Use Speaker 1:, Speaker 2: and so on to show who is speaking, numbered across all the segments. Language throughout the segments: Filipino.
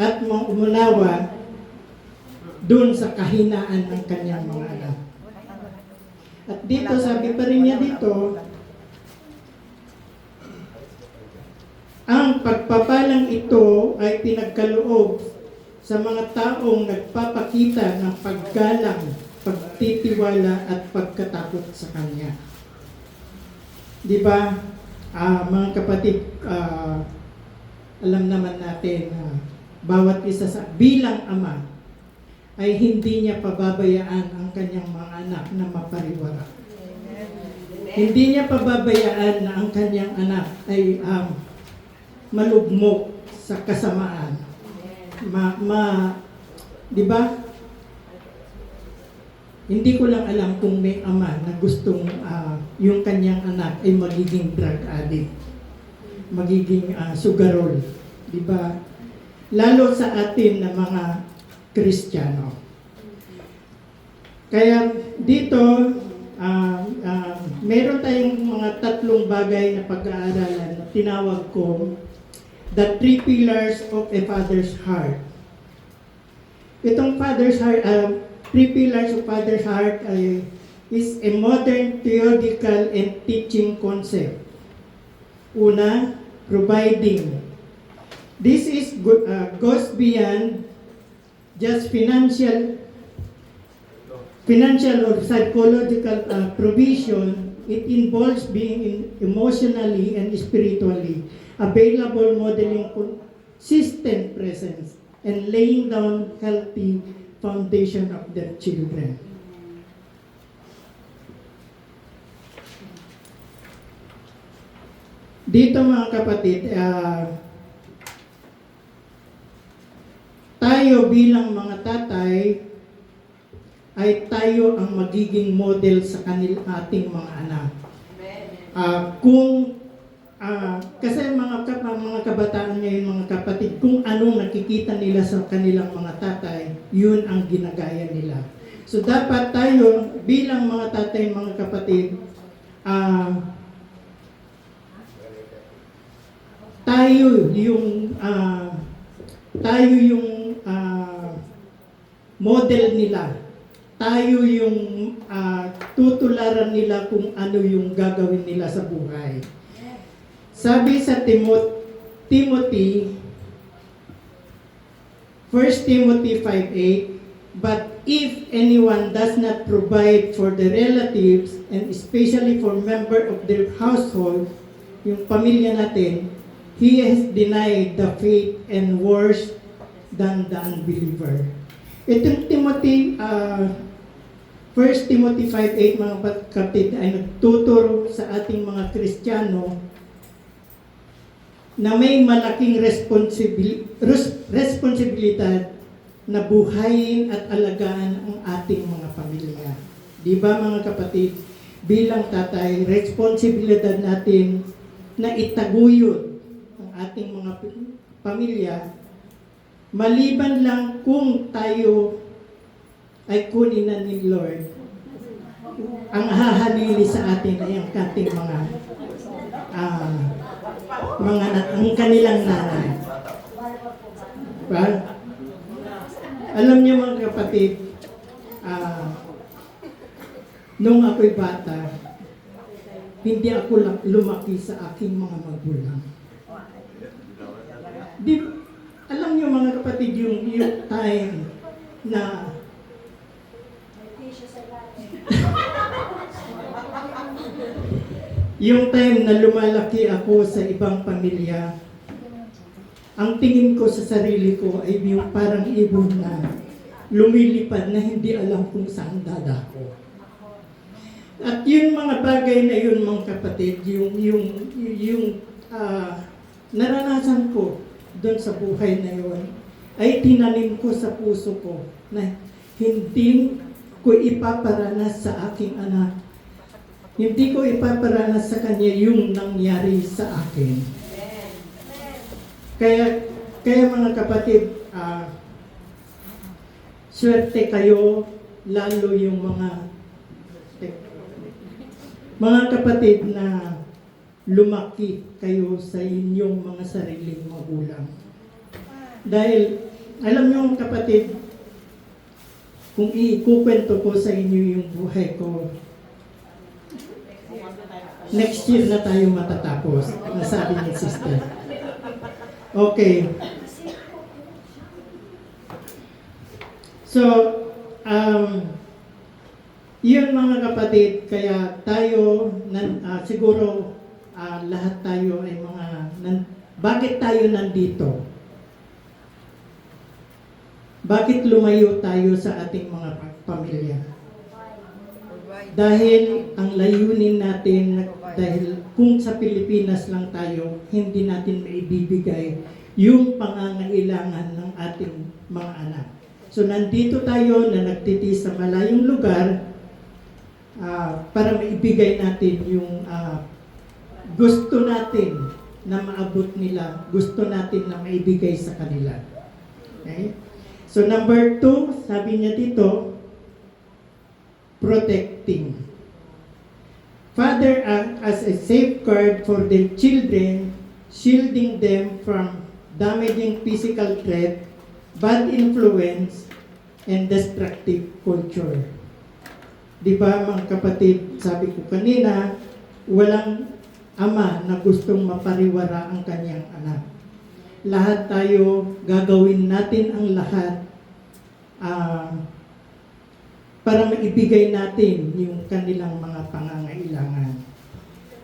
Speaker 1: at umunawa dun sa kahinaan ng kanyang mga anak. At dito, sabi pa rin niya dito, ang pagpapalang ito ay pinagkaloob sa mga taong nagpapakita ng paggalang, pagtitiwala at pagkatakot sa Kanya. Di ba, mga kapatid, alam naman natin na bawat isa sa bilang ama ay hindi niya pababayaan ang kanyang mga anak na mapariwara. Hindi niya pababayaan na ang kanyang anak ay malugmok sa kasamaan. Di ba? Hindi ko lang alam kung may ama na gustong yung kanyang anak ay magiging drug addict, magiging sugarol. Di ba? Lalo sa atin na mga Kristiyano. Kaya dito, meron tayong mga tatlong bagay na pag-aaralan na tinawag ko the three pillars of a father's heart. Itong father's heart, three pillars of father's heart is a modern theological and teaching concept. Una, providing. This is goes beyond just financial or psychological provision. It involves being emotionally and spiritually available, modeling consistent presence, and laying down healthy foundation of their children. Dito mga kapatid, tayo bilang mga tatay ay tayo ang magiging model sa ating mga anak. Kasi mga kabataan ngayon, mga kapatid, kung anong nakikita nila sa kanilang mga tatay, yun ang ginagaya nila. So dapat tayo bilang mga tatay, mga kapatid, tayo yung model nila. Tayo yung tutularan nila kung ano yung gagawin nila sa buhay. Sabi sa Timothy, 1 Timothy 5:8, but if anyone does not provide for the relatives and especially for member of their household, yung pamilya natin, he has denied the faith and worse than the unbeliever. Itong Timothy, 1 Timothy 5:8, mga kapatid, ay nagtuturo sa ating mga Kristiyano na may malaking responsibilidad na buhayin at alagaan ang ating mga pamilya. Di ba mga kapatid, bilang tatay, responsibilidad natin na itaguyod ang ating mga pamilya, maliban lang kung tayo ay kunin na ni Lord. Ang hahalili sa atin ay ang ating ang kanilang nanay. Well, alam niyo mga kapatid, nung ako'y bata, hindi ako lumaki sa aking mga magulang. Alam niyo mga kapatid, yung time na yung time na lumalaki ako sa ibang pamilya, ang tingin ko sa sarili ko ay yung parang ibon na lumilipad na hindi alam kung saan dadako. At yung mga bagay na yun mga kapatid, yung naranasan ko doon sa buhay na yun, ay tinanim ko sa puso ko na hindi ko ipaparanas sa aking anak. Hindi ko ipaparanas sa kanya yung nangyari sa akin. Kaya mga kapatid, swerte kayo, lalo yung mga kapatid na lumaki kayo sa inyong mga sariling magulang. Dahil Alam niyo kapatid, kung ikukwento ko sa inyo yung buhay ko, next year na tayo matatapos. Nasabi ni sister. Okay. So, yun mga kapatid, kaya tayo, siguro lahat tayo ay bakit tayo nandito? Bakit lumayo tayo sa ating mga pamilya? Dahil ang layunin natin, dahil kung sa Pilipinas lang tayo, hindi natin maibibigay yung pangangailangan ng ating mga anak. So nandito tayo na nagtitiis sa malayong lugar para maibigay natin yung gusto natin na maabot nila, gusto natin na maibigay sa kanila. Okay? So number 2, sabi niya dito, protecting. Father act as a safeguard for their children, shielding them from damaging physical threat, bad influence, and destructive culture. Di ba mga kapatid, sabi ko kanina, walang ama na gustong mapariwara ang kanyang anak. Lahat tayo, gagawin natin ang lahat para maibigay natin yung kanilang mga pangangailangan.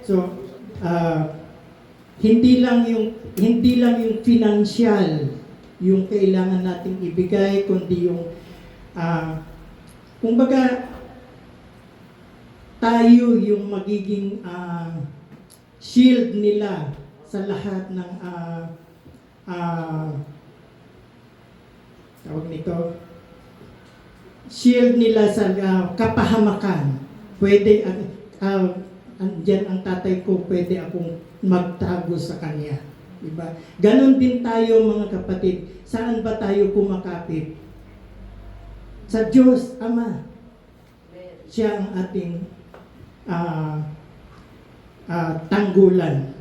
Speaker 1: So, hindi lang yung financial yung kailangan nating ibigay, kundi yung kumbaga tayo yung magiging shield nila sa lahat ng tawag nito, shield nila sa kapahamakan. Pwede, andyan ang tatay ko, pwede akong magtago sa kanya. Diba? Ganon din tayo mga kapatid. Saan ba tayo kumakapit? Sa Diyos, Ama. Siya ang ating tanggulan.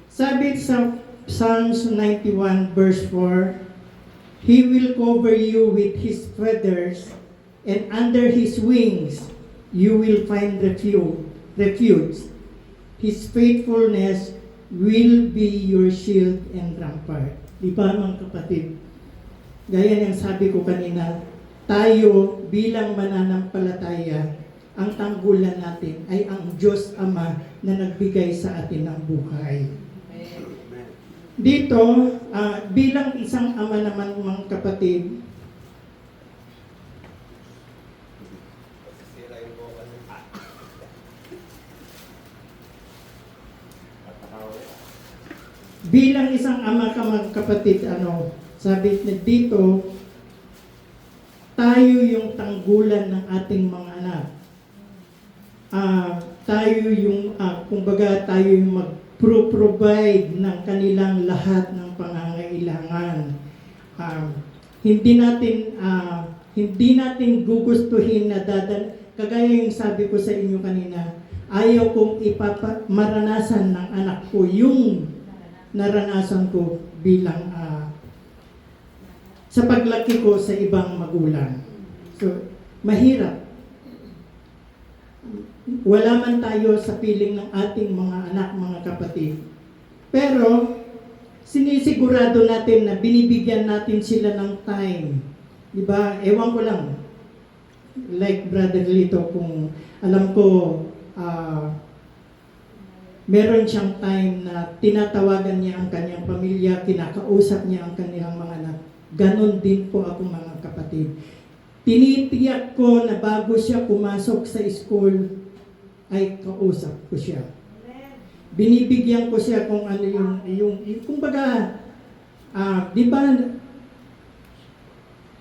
Speaker 1: Sabi sa Psalms 91 verse 4, He will cover you with His feathers, and under His wings you will find refuge. His faithfulness will be your shield and rampart. Di ba mga kapatid? Gaya ng sabi ko kanina, tayo bilang mananampalataya, ang tanggulan natin ay ang Diyos Ama na nagbigay sa atin ng buhay. Dito, bilang isang ama naman mga kapatid, bilang isang ama ka mga kapatid, sabi na dito, tayo yung tanggulan ng ating mga anak. Tayo yung, kumbaga tayo yung mag-provide ng kanilang lahat ng pangangailangan. Hindi natin gugustuhin na kagaya yung sabi ko sa inyo kanina, ayaw kong maranasan ng anak ko yung naranasan ko bilang sa paglaki ko sa ibang magulang. So, mahirap. Wala man tayo sa piling ng ating mga anak, mga kapatid. Pero, sinisigurado natin na binibigyan natin sila ng time. Diba? Ewan ko lang. Like Brother Lito, kung alam ko, meron siyang time na tinatawagan niya ang kanyang pamilya, kinakausap niya ang kanilang mga anak. Ganon din po ako mga kapatid. Tinitiyak ko na bago siya pumasok sa school, ay kausap ko siya. Binibigyan ko siya kung ano yung kumbaga, di ba,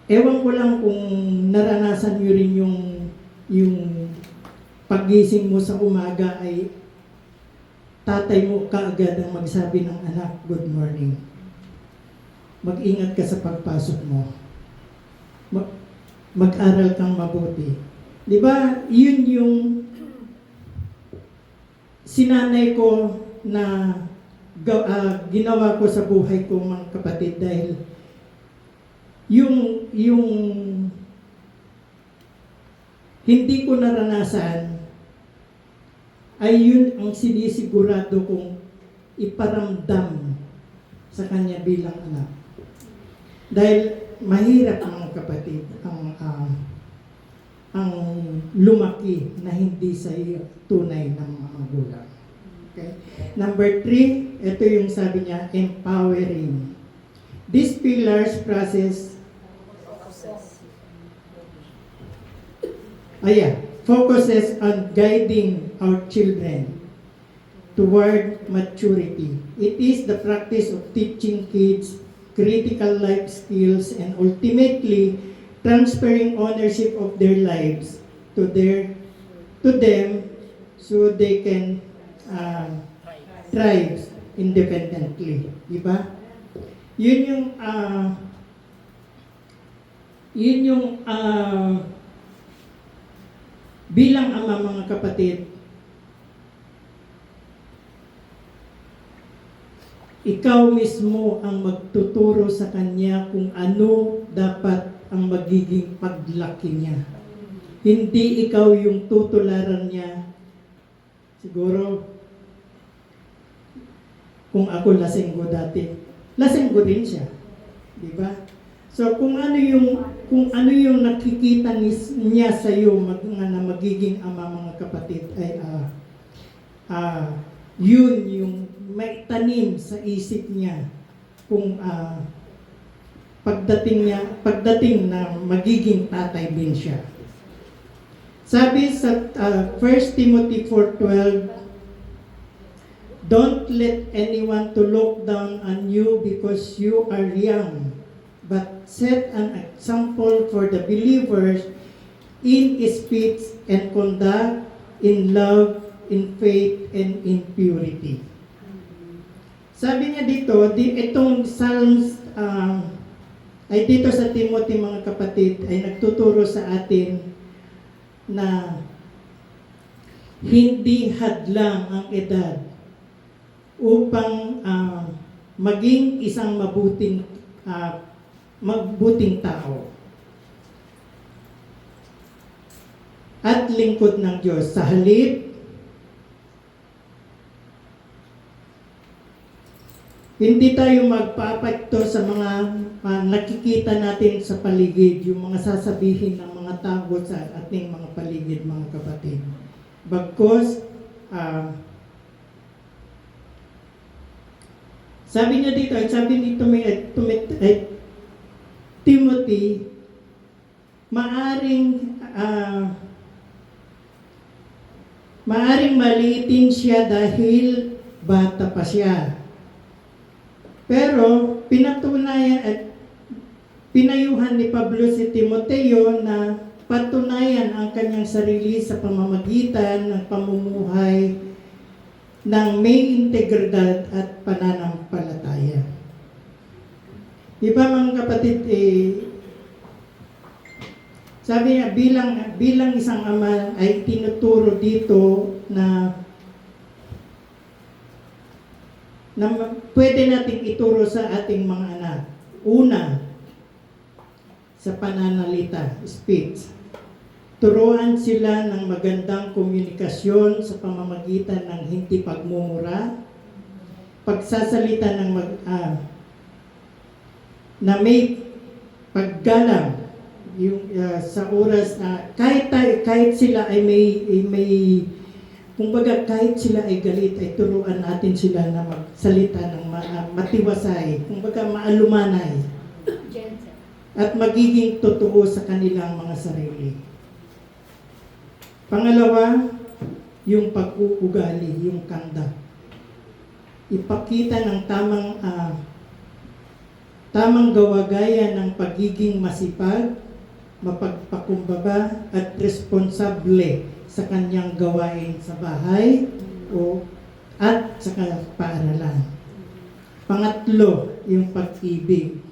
Speaker 1: ewan ko lang kung naranasan nyo rin yung pagising mo sa umaga ay tatay mo kaagad ang magsabi ng anak, good morning. Mag-ingat ka sa pagpasok mo. Mag-aral kang mabuti. Di ba, yun yung sinanay ko na ginawa ko sa buhay ko mga kapatid dahil yung hindi ko naranasan ay yun ang sinisigurado kong iparamdam sa kanya bilang anak. Dahil mahirap mga kapatid ang lumaki na hindi sa iyo tunay ng mga magulang. Okay? Number 3, ito yung sabi niya, empowering. These pillars focuses on guiding our children toward maturity. It is the practice of teaching kids critical life skills and ultimately transferring ownership of their lives to them so they can thrive independently. Diba? Yun yung bilang ama mga kapatid, ikaw mismo ang magtuturo sa kanya kung ano dapat ang magiging paglaki niya. Hindi ikaw yung tutularan niya. Siguro, kung ako lasenggo dati, lasenggo din siya. Di ba? So kung ano yung nakikita niya sa iyo na magiging ama mga kapatid ay yun yung may tanim sa isip niya kung pagdating na magiging tatay din siya. Sabi sa 1 Timothy 4:12, don't let anyone to look down on you because you are young, but set an example for the believers in speech and conduct, in love, in faith, and in purity. Sabi niya dito, itong Psalms ay dito sa Timothy mga kapatid ay nagtuturo sa atin na hindi hadlang ang edad upang maging isang mabuting tao at lingkod ng Diyos. Sa halip, hindi tayo magpaapekto sa mga nakikita natin sa paligid, yung mga sasabihin ng mga tao sa ating mga paligid, mga kapatid. Bagkus, sabi niya dito, sabi ni Timothy, maaring maliitin siya dahil bata pa siya. Pero pinatunayan at pinayuhan ni Pablo si Timoteo na patunayan ang kanyang sarili sa pamamagitan ng pamumuhay ng may integridad at pananampalataya. Diba mga kapatid, sabi niya bilang isang ama ay tinuturo dito na pwede nating ituro sa ating mga anak. Una, sa pananalita, speech. Turuan sila ng magandang komunikasyon sa pamamagitan ng hindi pagmumura, pagsasalita ng na may paggalang yung sa oras na kahit sila ay may kumbaga kahit sila ay galit ay turuan natin sila na magsalita ng matiwasay, kumbaga maalumanay at magiging totoo sa kanilang mga sarili. Pangalawa, yung pag-uugali, yung conduct. Ipakita ng tamang gawa gaya ng pagiging masipag, mapagpakumbaba at responsable sa kanyang gawain sa bahay at sa paaralan. Pangatlo, yung pag-ibig.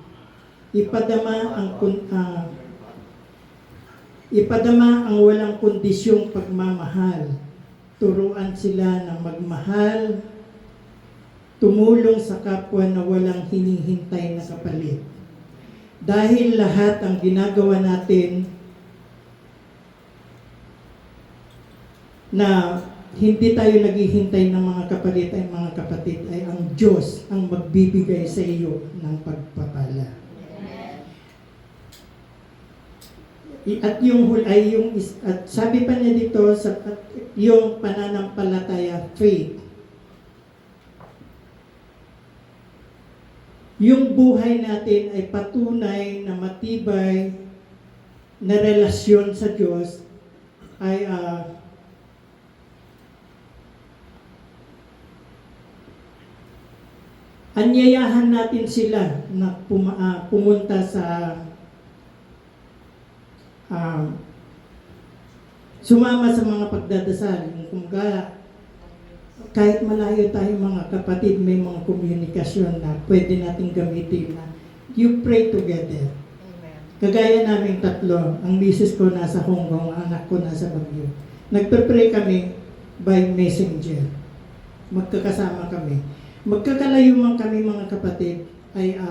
Speaker 1: Ipadama ang walang kondisyong pagmamahal. Turuan sila na magmahal, tumulong sa kapwa na walang hinihintay na kapalit. Dahil lahat ang ginagawa natin na hindi tayo naghihintay ng mga kapatid ay ang Diyos ang magbibigay sa iyo ng pagpapala. At at sabi pa niya dito sa yung pananampalataya, faith. Yung buhay natin ay patunay na matibay na relasyon sa Diyos ay anyayahan natin sila na pumunta sa sumama sa mga pagdadasal. Kumbaga, kahit malayo tayo mga kapatid, may mga komunikasyon na pwede nating gamitin na you pray together.
Speaker 2: Amen.
Speaker 1: Kagaya namin tatlo, ang misis ko nasa Hong Kong, ang anak ko nasa Baguio. Nagpe-pray kami by messenger. Magkakasama kami. Magkakalayo man kami mga kapatid, ay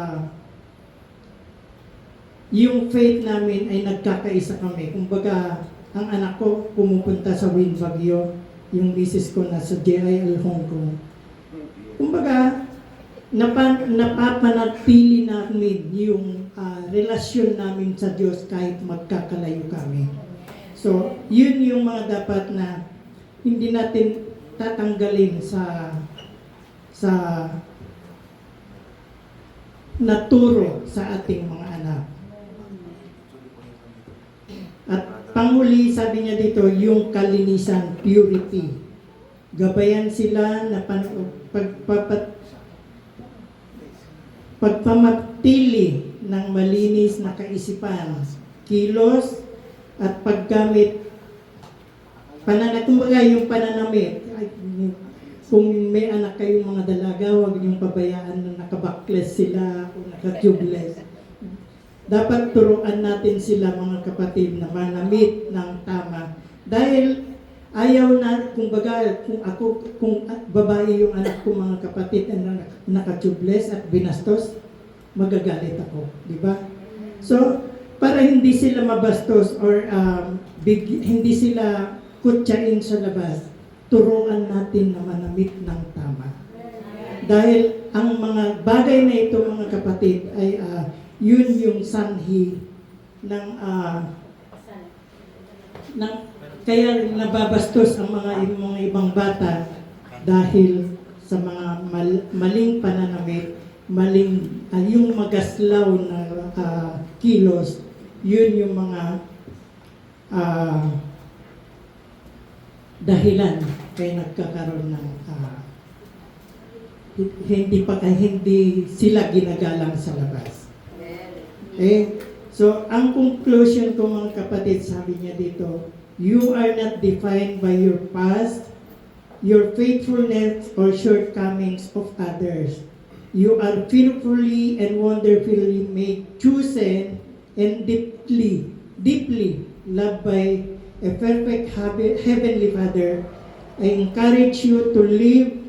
Speaker 1: yung faith namin ay nagkakaisa kami. Kumbaga, ang anak ko pumupunta sa Win Baguio, yung misis ko nasa JIL Hong Kong. Kumbaga, napapanatili namin yung relasyon namin sa Diyos kahit magkakalayo kami. So, yun yung mga dapat na hindi natin tatanggalin sa naturo sa ating mga anak. At panghuli, sabi niya dito, yung kalinisan, purity. Gabayan sila na pagpamatili ng malinis na kaisipan, kilos, at paggamit, kumbaga yung pananamit. Kung may anak kayong mga dalaga, huwag niyong pabayaan na nakabakles sila o nakatubeless. Dapat turuan natin sila mga kapatid na manamit ng tama. Dahil ayaw na, kumbaga, kung babae yung anak ko mga kapatid na nakatubeless at binastos, magagalit ako. Di ba? So, para hindi sila mabastos or hindi sila kutsain sa labas, turuan natin na manamit ng tama. Dahil ang mga bagay na ito mga kapatid ay yun yung sanhi ng kaya nababastos ang mga ibang bata dahil sa mga maling pananamit, yung magaslaw na kilos, yun yung mga dahilan kaya nagkakaroon ng hindi sila ginagalang sa labas. So, ang conclusion ko mga kapatid, sabi niya dito, you are not defined by your past, your faithfulness, or shortcomings of others. You are fearfully and wonderfully made, chosen, and deeply loved by a perfect Heavenly Father. I encourage you to leave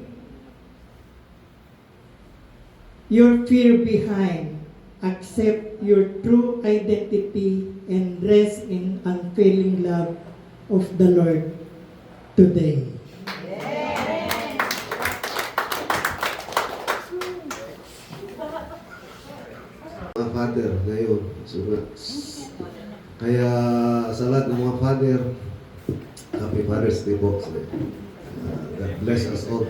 Speaker 1: your fear behind, accept your true identity, and rest in unfailing love of the Lord today.
Speaker 3: Mga father ngayon. Kaya sa lahat ng mga father, Happy Father's Day po. God bless us all.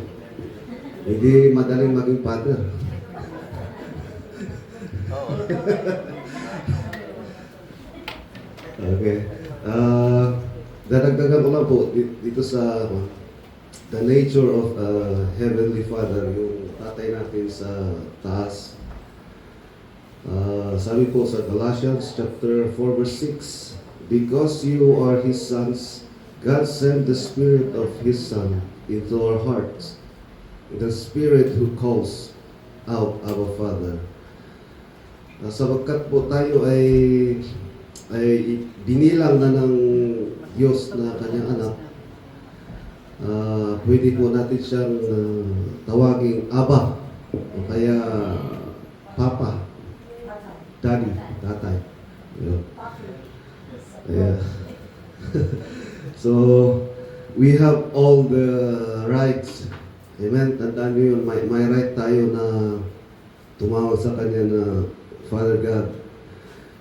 Speaker 3: Hindi madaling maging father. Okay. Dadagdagan ko lang po dito sa the nature of Heavenly Father, yung tatay natin sa taas. Sabi po sa Galatians chapter 4 verse 6, because you are His sons, God sent the Spirit of His Son into our hearts, the Spirit who calls out our Father. Sapagkat po tayo ay binilang na ng Diyos na kanyang anak, pwede po natin siyang tawaging Aba o kaya Papa, Daddy. tatay. Yun. Yeah. So, we have all the rights. Amen? Tandaan nyo yun, may right tayo na tumawag sa Kanya na Father God.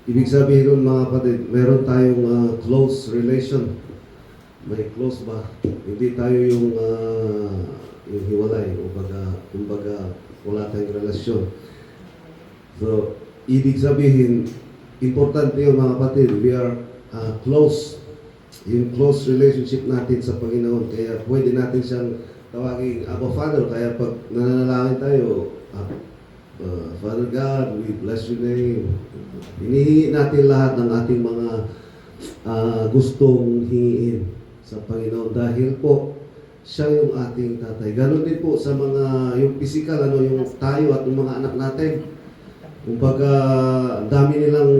Speaker 3: Ibig sabihin nun mga kapatid, meron tayong close relation. May close ba? Hindi tayo yung hiwalay o kumbaga wala tayong relasyon. So, ibig sabihin, importante yun mga kapatid, we are close. Yung close relationship natin sa Panginoon. Kaya pwede natin siyang tawagin Abba Father. Kaya pag nananalangin tayo, Father God, we bless your name. Hinihingi natin lahat ng ating mga gustong hingiin sa Panginoon dahil po siya yung ating tatay. Ganon din po sa mga yung physical, yung tayo at yung mga anak natin. Kumbaga, dami nilang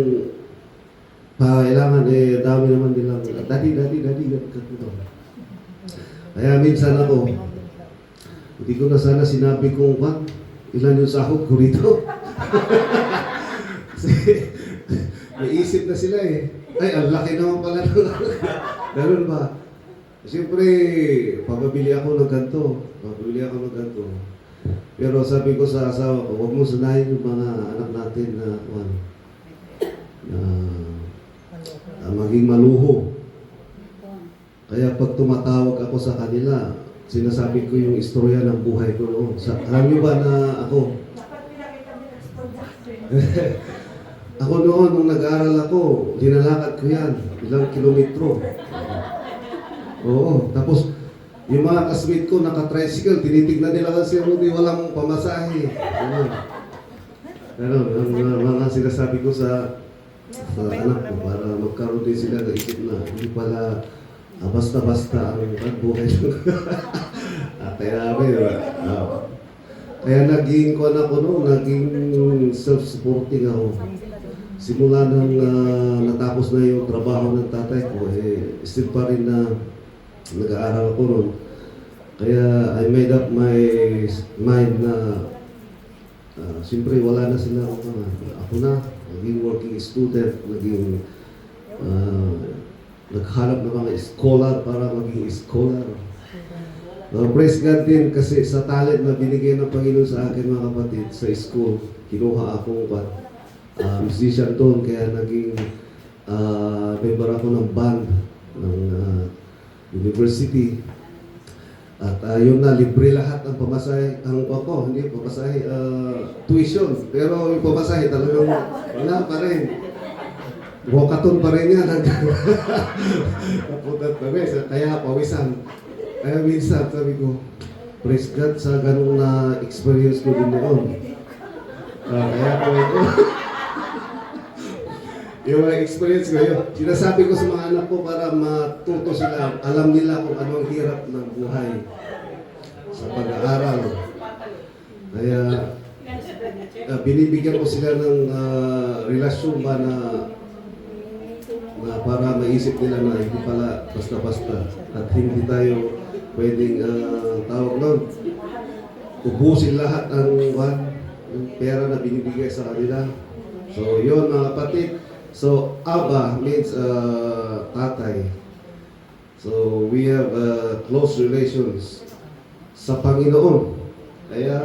Speaker 3: kailangan dami naman nilang daddy, kaya minsan ako, hindi ko na sana sinabi kung ilan yung sahod ko rito. Kasi may isip na sila eh. Ay, ang laki naman pala. Ganun ba? Siyempre, pababili ako ng ganito. Pero sabi ko sa asawa ko, huwag mo sanayin yung mga anak natin na maging maluho. Kaya pag tumatawag ako sa kanila, sinasabi ko yung istorya ng buhay ko noon. Alam niyo ba na ako? Ako noon, nung nag-aaral ako, dinalakad ko yan. Ilang kilometro. Oo. Tapos, yung mga kasmate ko, naka-tricycle, tinitignan nila kasi Rudy, walang pamasahe. Mga sinasabi ko sa anak ko, para magkaroon din sila ng isip na hindi pala basta-basta ang buhay. Kaya naging naging self-supporting ako. Simula nang natapos na yung trabaho ng tatay ko, still pa rin na nag-aaral ako noon. Kaya I made up my mind na siyempre wala na sila ako na, naging working student, naging naghanap ng mga scholar para maging scholar. Praise God din kasi sa talent na binigay ng Panginoon sa akin mga kapatid sa school, kinuha akong musician doon kaya naging member ako ng band ng university. At yun na, libre lahat ang pamasahe. Hindi pamasahe, tuition. Pero yung pamasahe talagang wala pa rin. Walkathon pa rin yan. Napunta pa rin. Kaya pawisan. Kaya minsan sabi ko, praise God sa ganung na experience ko din noon. Kaya po ito. Yung experience ko yun, sinasabi ko sa mga anak ko para matuto sila, alam nila kung anong hirap ng buhay sa pag-aaral. Kaya binibigyan ko sila ng relasyon ba na para maisip nila na hindi pala basta-basta at hindi tayo pwedeng tawag nun, ubusin lahat ang pera na binibigay sa kanila. So yun mga kapatid. So, Abba means tatay. So, we have close relations sa Panginoon. Kaya,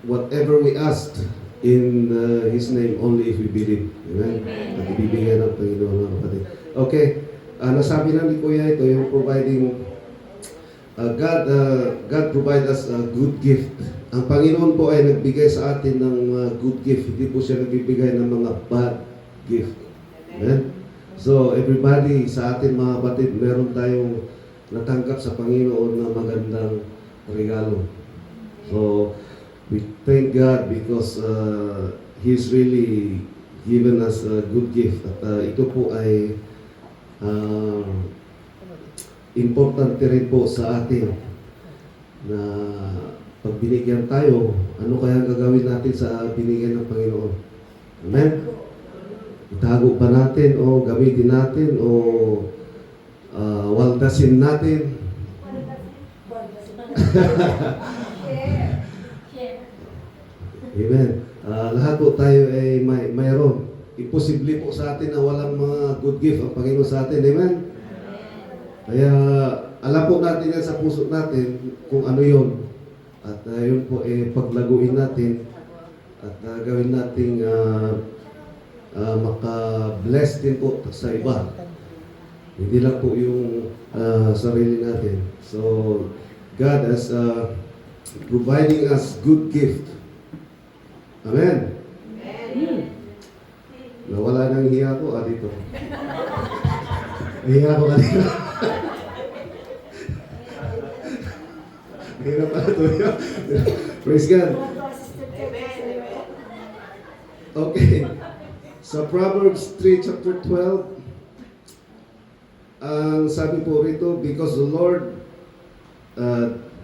Speaker 3: whatever we ask in His name, only if we believe. Amen? At ibibigay ng Panginoon mga kapatid. Okay, nasabi na ni Kuya ito, yung providing, God provide us a good gift. Ang Panginoon po ay nagbigay sa atin ng good gift. Hindi po siya nagbibigay ng mga bad gift. Amen? So, everybody sa atin mga kapatid, meron tayong natanggap sa Panginoon na magandang regalo. So, we thank God because He's really given us a good gift. At ito po ay importante rin po sa atin na pag binigyan tayo, ano kaya gagawin natin sa binigyan ng Panginoon? Amen? Itago ba natin o gamitin natin o waldasin natin? Amen. Lahat po tayo ay mayroon. imposible po sa atin na walang mga good gift ang Panginoon sa atin. Amen? Kaya alam po natin yan sa puso natin kung ano yun. At yun po paglaguin natin at gawin nating maka-bless din po sa iba. Hindi lang po yung sarili natin. So, God is providing us good gift. Amen? Nawala ng hiya ko, dito. Hiya ko kanina. Hirap pala ito. Praise God. Okay. Sa Proverbs 3 chapter 12, ang sabi po rito, because the Lord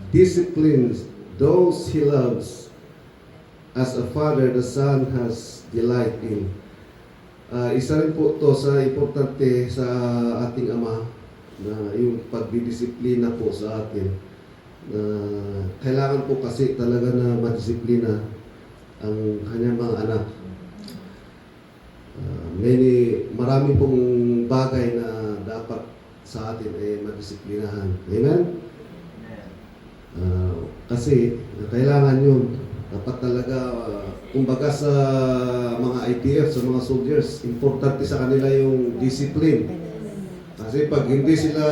Speaker 3: disciplines those He loves, as a father the son has delight in. Isa rin po to sa importante sa ating Ama, na yung pagdidisiplina po sa atin. Kailangan po kasi talaga na madisiplina ang kanyang mga anak. Marami pong bagay na dapat sa atin ay madisiplinahan. Amen? Kasi kailangan yun. Dapat talaga, kumbaga sa mga IDF, sa mga soldiers, importante sa kanila yung discipline. Kasi pag hindi sila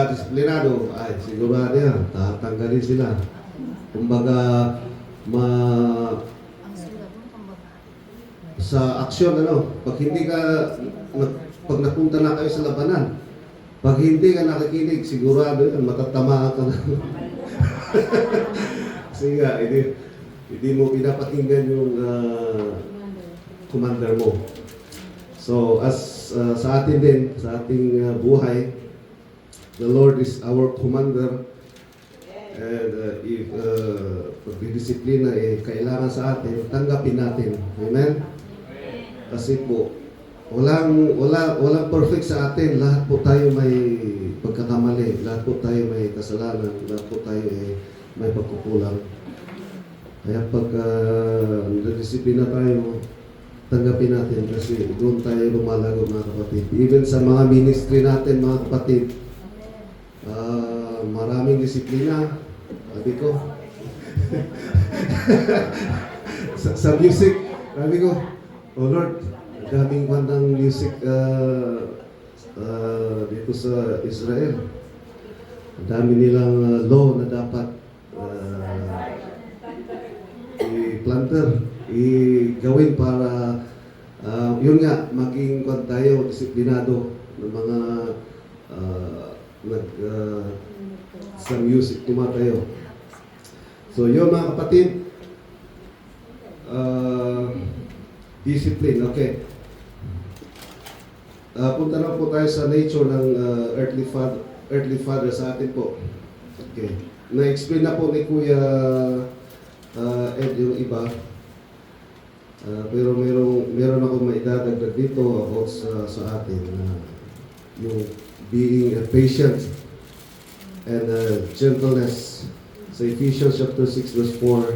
Speaker 3: disiplinado, ay sigurado yan, tatanggalin sila. Kumbaga, sa aksyon, pag hindi ka, pag napunta na kayo sa labanan, pag hindi ka nakikinig, sigurado yan, matatamaan ka na. Kasi nga, hindi mo pinapakinggan yung commander mo. So, as sa atin din, sa ating buhay, the Lord is our commander. And if pagdidisiplina kailangan sa atin, tanggapin natin. Amen? Kasi po, walang perfect sa atin. Lahat po tayo may pagkakamali. Lahat po tayo may kasalanan. Lahat po tayo may pagkukulang. Kaya pag nadisiplina tayo, tanggapin natin kasi doon tayo lumalago, mga kapatid. Even sa mga ministry natin, mga kapatid, maraming disiplina. Sabi ko, sa music, sabi ko, oh Lord, daming bandang music dito sa Israel. Dami nilang law na dapat i-planter, i-gawin para yun nga, maging kwan tayo, disiplinado ng mga sa music tumatayo. So yun mga kapatid, discipline, okay. Punta na po tayo sa nature ng earthly father sa atin po. Okay. Na-explain na po ni Kuya Ed yung iba. Pero meron ako maidadagdag dito about sa atin. Yung being patient and gentleness. Sa Ephesians chapter 6 verse 4.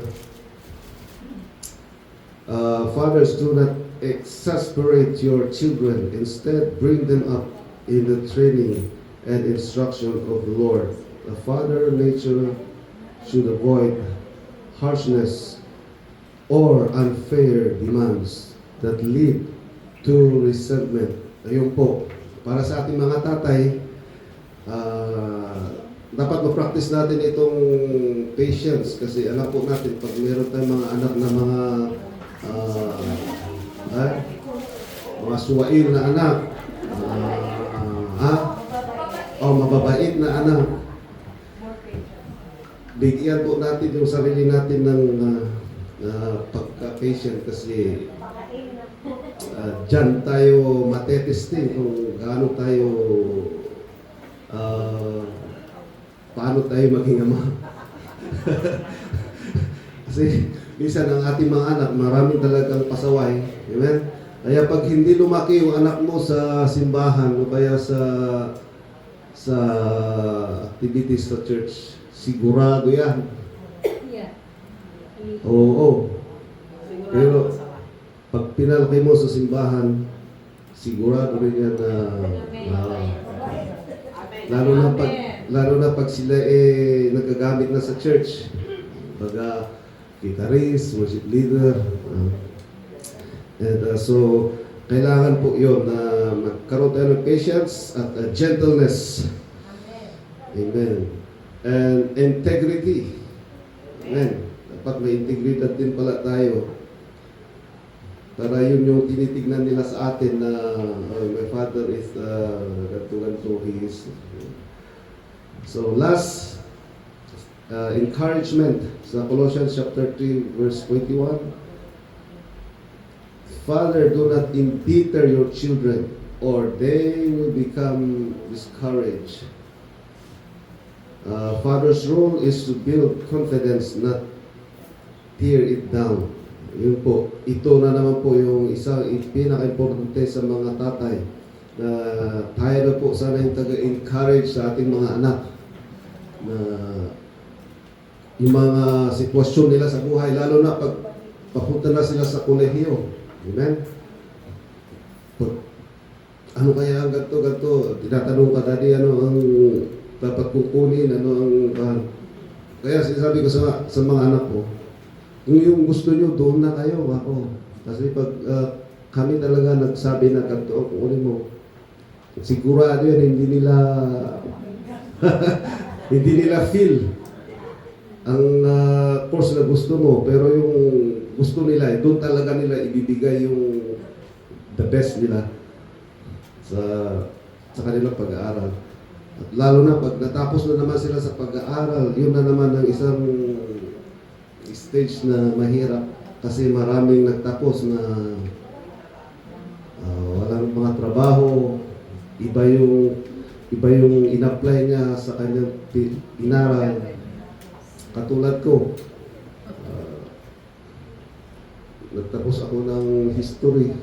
Speaker 3: Fathers, do not exasperate your children. Instead, bring them up in the training and instruction of the Lord. The father nature should avoid harshness or unfair demands that lead to resentment. Ayun po, para sa ating mga tatay, dapat ma-practice natin itong patience kasi alam po natin pag meron tayong mga anak na mga suwail na anak, o mababait na anak, bigyan po natin yung sarili natin ng pagka-patient kasi dyan tayo matetesting kung gaano tayo paano tayo maging ama. Kasi minsan ang ating mga anak maraming talagang pasaway. Amen? Kaya pag hindi lumaki yung anak mo sa simbahan o kaya sa activities sa church, sigurado yan. Oo. Pero pag pinalaki mo sa simbahan, sigurado rin yan na lalo na pag sila nagagamit na sa church. Baga, guitarist, worship leader. So, kailangan po yun na magkaroon tayo ng patience at gentleness. Amen. And integrity. Amen. Dapat may integridad din pala tayo. Para yun yung tinitignan nila sa atin na my father is ganto, he is. So last encouragement sa Colossians chapter 3 verse 21. Father, do not embitter your children or they will become discouraged. Father's role is to build confidence, not tear it down. Yun po, ito na naman po yung isang pinaka-importante sa mga tatay na tayo na po sana yung taga-encourage sa ating mga anak na yung mga sitwasyon nila sa buhay, lalo na pag papunta na sila sa kolehiyo. Amen? Ano kaya ang ganito? Tinatanong ka, Daddy, ano ang dapat kukunin, ano ang kaya sinasabi ko sa mga anak ko, kung yung gusto nyo, doon na kayo, ako. Kasi pag kami talaga nagsabi na ganito, kukunin mo, sigurado yan, hindi nila feel ang course na gusto mo, pero yung gusto nila, doon talaga nila ibibigay yung the best nila sa kanilang pag-aaral. At lalo na pag natapos na naman sila sa pag-aaral, yun na naman ang isang stage na mahirap kasi maraming nagtapos na walang mga trabaho, iba yung in-apply niya sa kanyang inaral. Katulad ko, nagtapos ako ng history.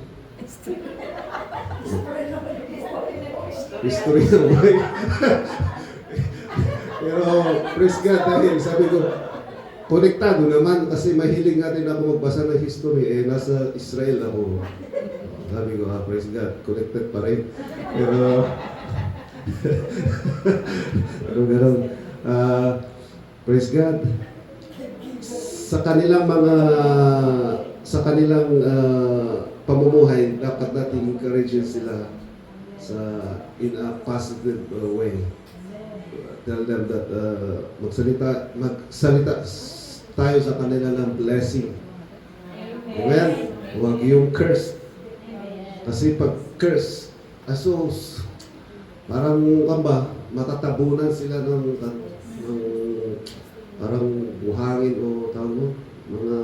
Speaker 3: History ng buhay. Pero, praise God, dahil sabi ko, konektado naman kasi mahilig natin ako magbasa ng history. Nasa Israel ako. Sabi ko, praise God, connected pa rin. Pero, gano'n. Praise God. Sa kanilang pamumuhay, dapat natin encourage sila in a positive way. Tell them that magsalita tayo sa kanila ng blessing. Amen? Huwag yung curse. Kasi pag curse, parang matatabunan sila ng parang buhangin o tawag mo, mga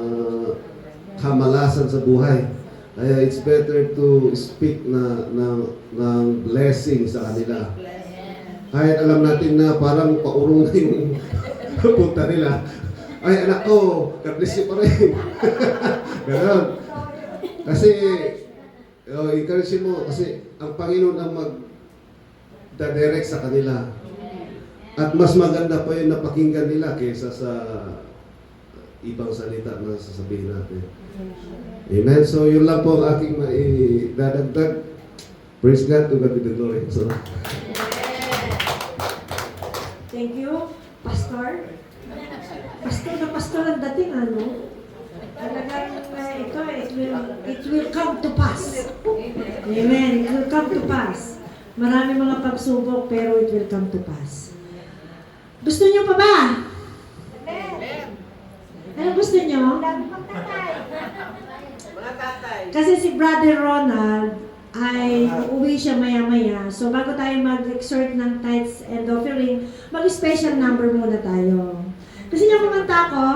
Speaker 3: kamalasan sa buhay. Kaya it's better to speak ng blessing sa kanila. Kahit alam natin na parang paurong na yung punta nila. Ay, anak ko, God bless you pa rin. Ganon. Kasi, encourage mo, kasi ang Panginoon ang mag-direct sa kanila. At mas maganda pa yung napakinggan nila kaysa sa ibang salita na sasabihin natin. Amen. So, yun lang po ang aking maidadagdag. Praise God, to God be the glory. So,
Speaker 2: thank you, Pastor. Pastor ang dating, ano? Talagang it will come to pass. Amen. It will come to pass. Marami mga pagsubok, pero it will come to pass. Gusto niyo pa ba? Ano gusto niyo? Kasi si Brother Ronald ay uuwi siya maya-maya. So bago tayo mag-exhort ng tithes and offering, mag-special number muna tayo. Gusto niyo kumanta ko?